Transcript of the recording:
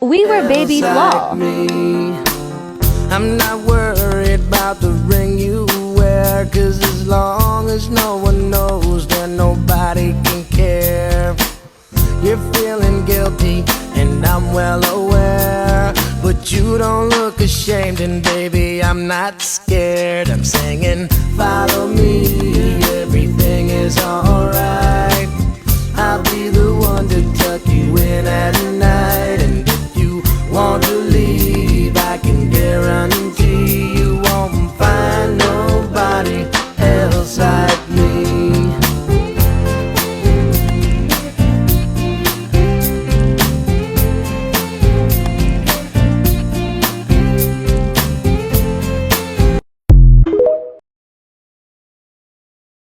We were babies like lol. me. I'm not worried about the ring you wear, 'cause as long as no one knows, then nobody can care. You're feeling guilty and I'm well aware, but you don't look ashamed, and baby, I'm not scared. I'm singing, follow me, everything is alright.